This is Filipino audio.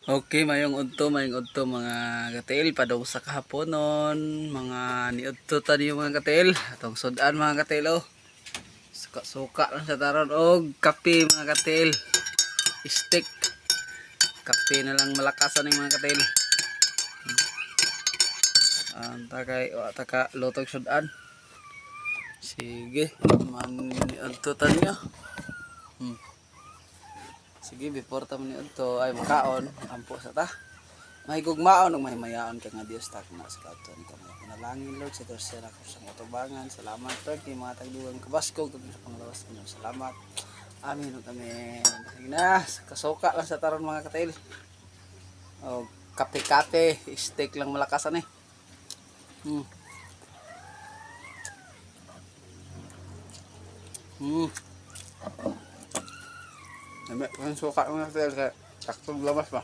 Okay, mayong udto mga katil padong sa kahaponon, mga niudto tani mga katil, atong sudan mga katil oh. Suka lang sa taron og kape mga katil. Stick. Kape na lang malakasan ng mga katil. Taka lutog sudan. Sige, man niudto tani oh. Sige, before ta man niudto ay makaon, ampo sa ta. May gugmaon ug may mayaon ka nga Dios tak na sa katon ka mga panalangin Lord sa tercera ko sa motubangan. Salamat Lord kay mga tagdugang kabaskog ug sa panglawas ninyo. Salamat. Amin ug amen. Na kasuka lang sa taron mga katil. Og kape-kape, steak lang malakasan eh. Hmm. Hmm. Dami, suka mga katil kay saktong lamas ba.